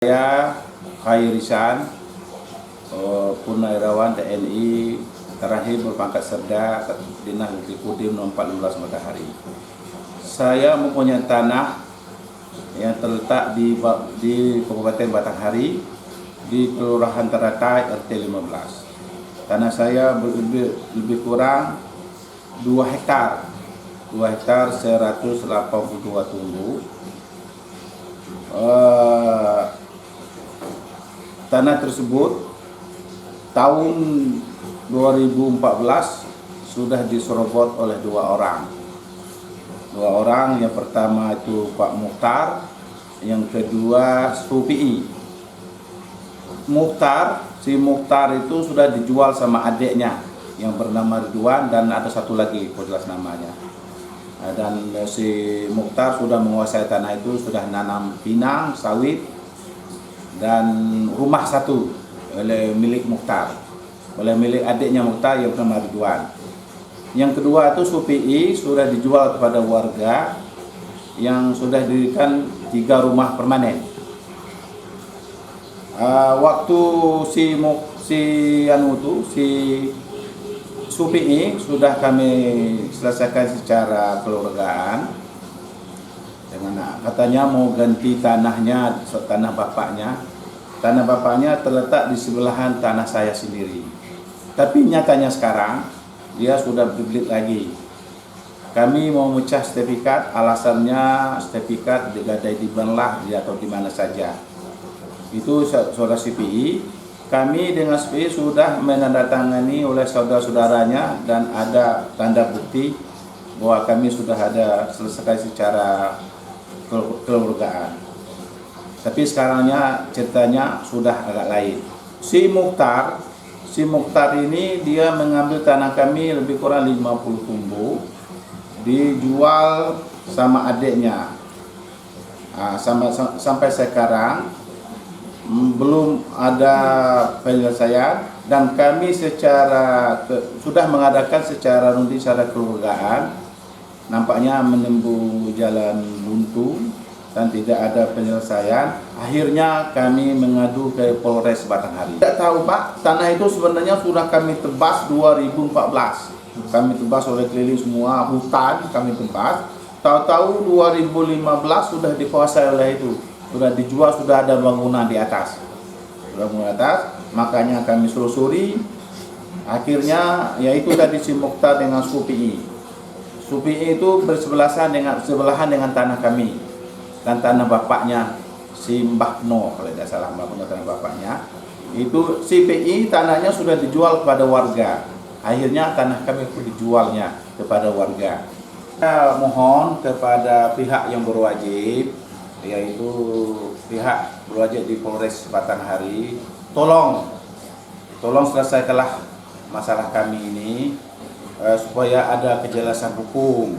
Saya Khairisan, Purnawirawan TNI, terakhir berpangkat Serda, Dinas Kodim nomor 14 Matahari. Saya mempunyai tanah yang terletak di Kabupaten Batanghari, di Kelurahan Taratai, RT 15. Tanah saya lebih kurang 2 hektar, 182 tumbuh. Tanah tersebut tahun 2014 sudah diserobot oleh dua orang. Yang pertama itu Pak Mukhtar, yang kedua Supi. Si Mukhtar itu sudah dijual sama adiknya yang bernama Ridwan, dan ada satu lagi, kok jelas namanya. Dan si Mukhtar sudah menguasai tanah itu, sudah nanam pinang, sawit, dan rumah satu oleh milik Mukhtar, oleh milik adiknya Mukhtar yang bernama Ridwan. Yang kedua itu Supi sudah dijual kepada warga yang sudah didirikan 3 rumah permanen. Waktu si Supi sudah kami selesaikan secara keluargaan, dengan katanya mau ganti tanahnya, tanah bapaknya. Tanah bapaknya terletak di sebelahan tanah saya sendiri. Tapi nyatanya sekarang dia sudah berbelit lagi. Kami mau mecah sertifikat, alasannya sertifikat digadai di Banlah atau di mana saja. Itu saudara CPI. Kami dengan CPI sudah menandatangani oleh saudara-saudaranya, dan ada tanda bukti bahwa kami sudah ada selesai secara kekeluargaan. Tapi sekarangnya ceritanya sudah agak lain. Si Mukhtar ini dia mengambil tanah kami lebih kurang 50 tumbuh, dijual sama adiknya. Sampai sekarang belum ada penyelesaian, dan kami sudah mengadakan secara rutin, secara keluargaan, nampaknya menempuh jalan buntu dan tidak ada penyelesaian. Akhirnya kami mengadu ke Polres Batanghari. Tidak tahu Pak, tanah itu sebenarnya sudah kami tebas 2014. Kami tebas oleh keliling semua hutan, kami tebas. Tahu-tahu 2015 sudah dikuasai oleh itu. Sudah dijual, sudah ada bangunan di atas. Makanya kami selusuri. Akhirnya yaitu tadi si Mukhtar dengan Supi itu bersebelahan dengan tanah kami dan tanah bapaknya si Mbah No, kalau tidak salah Mbah No tanah bapaknya. Itu CPI tanahnya sudah dijual kepada warga. Akhirnya tanah kami pun dijualnya kepada warga. Saya mohon kepada pihak yang berwajib, yaitu pihak berwajib di Polres Batanghari, tolong selesaikanlah masalah kami ini, supaya ada kejelasan hukum.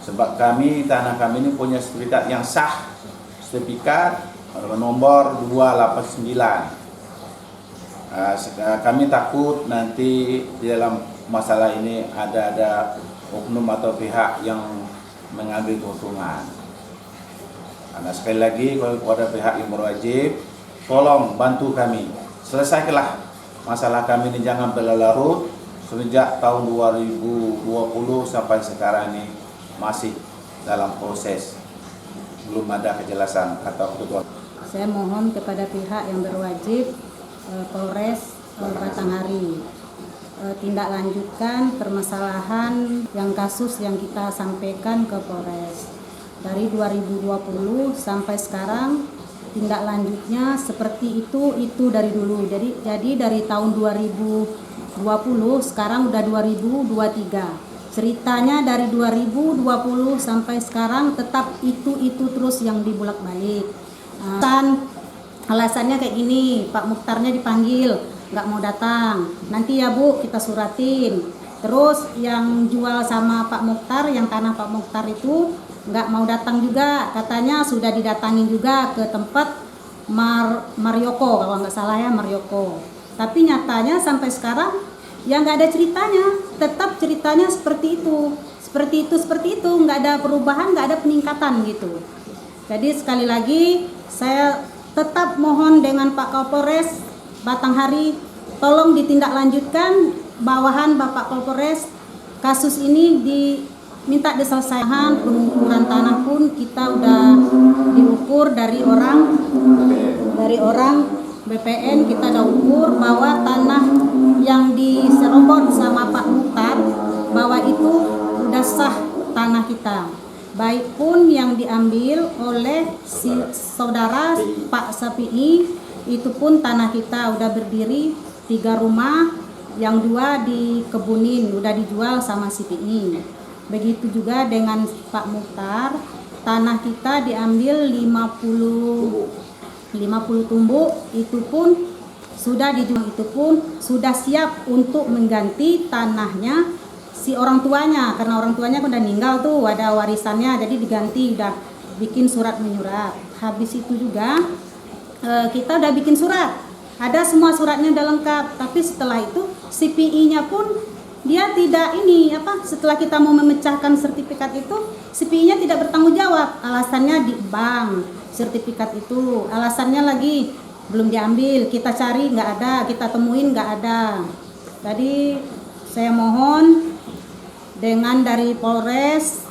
Sebab tanah kami ini punya sertifikat yang sah, sertifikat nomor 289. Kami takut nanti di dalam masalah ini ada oknum atau pihak yang mengambil keuntungan. Karena sekali lagi, kalau ada pihak yang berwajib, tolong bantu kami, selesaikanlah masalah kami ini, jangan berlarut. Sejak tahun 2020 sampai sekarang ini masih dalam proses, belum ada kejelasan atau ketentuan. Saya mohon kepada pihak yang berwajib, Polres Batanghari, tindak lanjutkan permasalahan kasus yang kita sampaikan ke Polres. Dari 2020 sampai sekarang tindak lanjutnya seperti itu dari dulu. Jadi dari tahun 2020 sekarang udah 2023. Ceritanya dari 2020 sampai sekarang tetap itu terus yang dibulak-balik. Alasannya kayak gini, Pak Mukhtarnya dipanggil, nggak mau datang. Nanti ya Bu, kita suratin. Terus yang jual sama Pak Mukhtar, yang tanah Pak Mukhtar itu nggak mau datang juga. Katanya sudah didatangin juga ke tempat Maryoko, kalau nggak salah ya, Maryoko. Tapi nyatanya sampai sekarang ya nggak ada ceritanya, tetap ceritanya seperti itu, nggak ada perubahan, nggak ada peningkatan gitu. Jadi sekali lagi saya tetap mohon dengan Pak Kapolres Batanghari, tolong ditindaklanjutkan bawahan Bapak Kapolres, kasus ini diminta diselesaikan. Pengukuran tanah pun kita udah diukur dari orang BPN, kita udah ukur bahwa tanah yang diserobot sama Pak Mukhtar bahwa itu udah sah tanah kita. Baik pun yang diambil oleh si saudara Pak Sapi'i, itu pun tanah kita udah berdiri 3 rumah, yang 2 dikebunin udah dijual sama Sapi'i. Begitu juga dengan Pak Mukhtar, tanah kita diambil 50 tumbuk, itu pun sudah dijual, itu pun sudah siap untuk mengganti tanahnya si orang tuanya, karena orang tuanya udah meninggal tuh, ada warisannya, jadi diganti, udah bikin surat menyurat. Habis itu juga kita udah bikin surat, ada semua suratnya udah lengkap, tapi setelah itu CPI-nya pun dia tidak setelah kita mau memecahkan sertifikat itu, CPI-nya tidak bertanggung jawab, alasannya di bank sertifikat itu, alasannya lagi belum diambil, kita cari nggak ada, kita temuin nggak ada. Jadi saya mohon dengan dari Polres,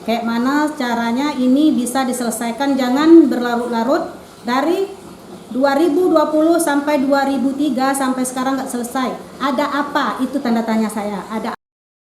kayak mana caranya ini bisa diselesaikan, jangan berlarut-larut dari 2020 sampai 2003 sampai sekarang nggak selesai. Ada apa? Itu tanda tanya saya. Ada